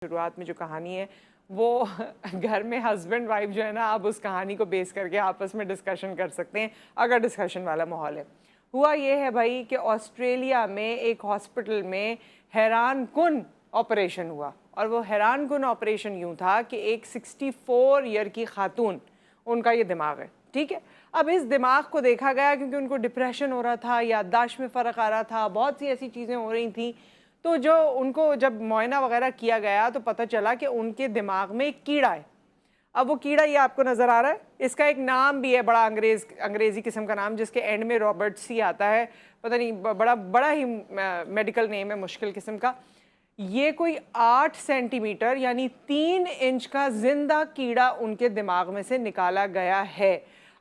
शुरुआत में जो कहानी है वो घर में हस्बैंड वाइफ जो है ना, आप उस कहानी को बेस करके आपस में डिस्कशन कर सकते हैं अगर डिस्कशन वाला माहौल है। हुआ ये है भाई कि ऑस्ट्रेलिया में एक हॉस्पिटल में हैरान कुन ऑपरेशन हुआ, और वो हैरान कुन ऑपरेशन यूँ था कि एक 64 ईयर की खातून, उनका ये दिमाग है, ठीक है। अब इस दिमाग को देखा गया क्योंकि उनको डिप्रेशन हो रहा था, याददाश्त में फ़र्क आ रहा था, बहुत सी ऐसी चीज़ें हो रही थी। तो जो उनको जब मुआयना वगैरह किया गया तो पता चला कि उनके दिमाग में एक कीड़ा है। अब वो कीड़ा ये आपको नज़र आ रहा है, इसका एक नाम भी है, बड़ा अंग्रेज़ी किस्म का नाम, जिसके एंड में रॉबर्ट्स ही आता है, पता नहीं, बड़ा ही मेडिकल नेम है, मुश्किल किस्म का। ये कोई 8 सेंटीमीटर यानी 3 इंच का जिंदा कीड़ा उनके दिमाग में से निकाला गया है।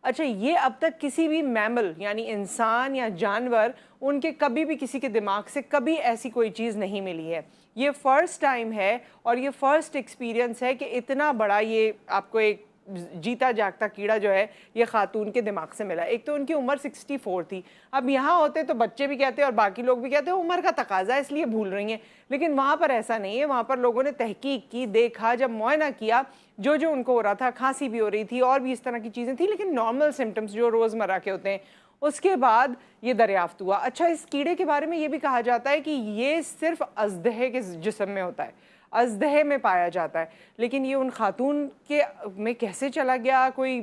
अच्छा, ये अब तक किसी भी मैमल यानी इंसान या जानवर, उनके कभी भी किसी के दिमाग से कभी ऐसी कोई चीज़ नहीं मिली है। ये फ़र्स्ट टाइम है और ये फ़र्स्ट एक्सपीरियंस है कि इतना बड़ा ये आपको एक जीता जागता कीड़ा जो है ये खातून के दिमाग से मिला। एक तो उनकी उम्र 64 थी। अब यहाँ होते तो बच्चे भी कहते और बाकी लोग भी कहते उम्र का तकाजा है इसलिए भूल रही हैं, लेकिन वहाँ पर ऐसा नहीं है। वहाँ पर लोगों ने तहकीक की, देखा, जब मुआयना किया, जो जो उनको हो रहा था, खांसी भी हो रही थी और भी इस तरह की चीज़ें थी, लेकिन नॉर्मल सिम्टम्स जो रोज़मर्रा के होते हैं, उसके बाद ये दरियाफ्त हुआ। अच्छा, इस कीड़े के बारे में ये भी कहा जाता है कि ये सिर्फ अजदहे के जिस्म में होता है, अजदहे में पाया जाता है, लेकिन ये उन खातून के में कैसे चला गया कोई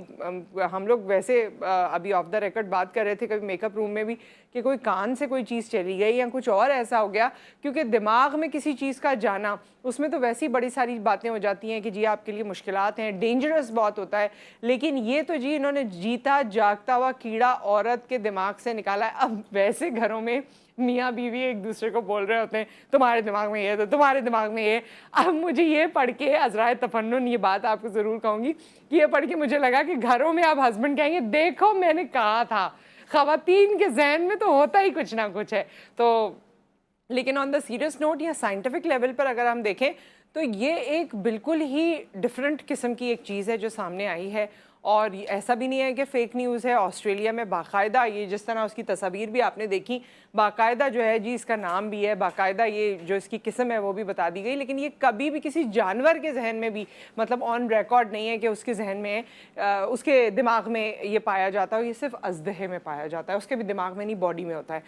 हम लोग वैसे अभी ऑफ द रिकॉर्ड बात कर रहे थे कभी मेकअप रूम में भी कि कोई कान से कोई चीज़ चली गई या कुछ और ऐसा हो गया, क्योंकि दिमाग में किसी चीज़ का जाना, उसमें तो वैसी बड़ी सारी बातें हो जाती हैं कि जी आपके लिए मुश्किलात हैं, डेंजरस बहुत होता है, लेकिन ये तो जी इन्होंने जीता जागता हुआ कीड़ा औरत के दिमाग से निकाला है। अब वैसे घरों में मियाँ बीवी एक दूसरे को बोल रहे होते हैं तुम्हारे दिमाग में ये, तो तुम्हारे दिमाग में ये। अब मुझे ये पढ़ के अज़राए तफन्नुन ये बात आपको ज़रूर कहूँगी कि ये पढ़ के मुझे लगा कि घरों में अब हस्बैंड कहेंगे देखो मैंने कहा था, ख़वातीन के जहन में तो होता ही कुछ ना कुछ है। तो लेकिन ऑन द सीरियस नोट या साइंटिफिक लेवल पर अगर हम देखें तो ये एक बिल्कुल ही डिफरेंट किस्म की एक चीज़ है जो सामने आई है, और ऐसा भी नहीं है कि फ़ेक न्यूज़ है। ऑस्ट्रेलिया में बाकायदा ये जिस तरह उसकी तस्वीर भी आपने देखी, बाकायदा जो है जी इसका नाम भी है, बाकायदा ये जो इसकी किस्म है वो भी बता दी गई, लेकिन ये कभी भी किसी जानवर के जहन में भी मतलब ऑन रिकॉर्ड नहीं है कि उसके जहन में उसके दिमाग में ये पाया जाता है। ये सिर्फ अजदहे में पाया जाता है, उसके भी दिमाग में नहीं, बॉडी में होता है।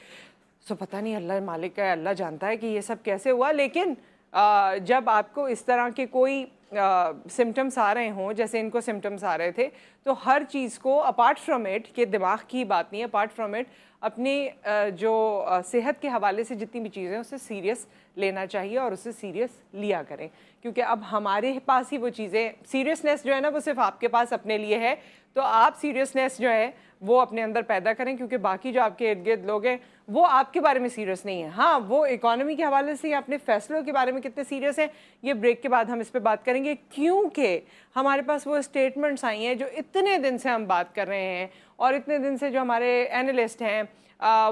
सो पता नहीं, अल्लाह मालिक है, अल्लाह जानता है कि ये सब कैसे हुआ। लेकिन जब आपको इस तरह के कोई सिम्टम्स आ रहे हों जैसे इनको सिम्टम्स आ रहे थे, तो हर चीज़ को अपार्ट फ्रॉम इट कि दिमाग की बात नहीं है, अपार्ट फ्रॉम इट अपनी जो सेहत के हवाले से जितनी भी चीज़ें उससे सीरियस लेना चाहिए और उससे सीरियस लिया करें, क्योंकि अब हमारे पास ही वो चीज़ें, सीरियसनेस जो है ना वो सिर्फ आपके पास अपने लिए है, तो आप सीरियसनेस जो है वो अपने अंदर पैदा करें, क्योंकि बाकी जो आपके इर्द गिर्द लोग हैं वो आपके बारे में सीरियस नहीं है। हाँ, वो इकोनॉमी के हवाले से या अपने फैसलों के बारे में कितने सीरियस हैं, ये ब्रेक के बाद हम इस पर बात करेंगे, क्योंकि हमारे पास वो स्टेटमेंट्स आई हैं जो इतने दिन से हम बात कर रहे हैं, और इतने दिन से जो हमारे एनालिस्ट हैं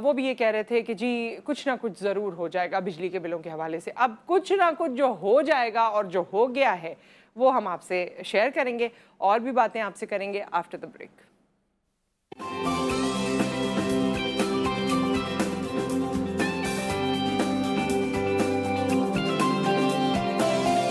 वो भी ये कह रहे थे कि जी कुछ ना कुछ ज़रूर हो जाएगा बिजली के बिलों के हवाले से। अब कुछ ना कुछ जो हो जाएगा और जो हो गया है वो हम आपसे शेयर करेंगे और भी बातें आपसे करेंगे आफ्टर द ब्रेक।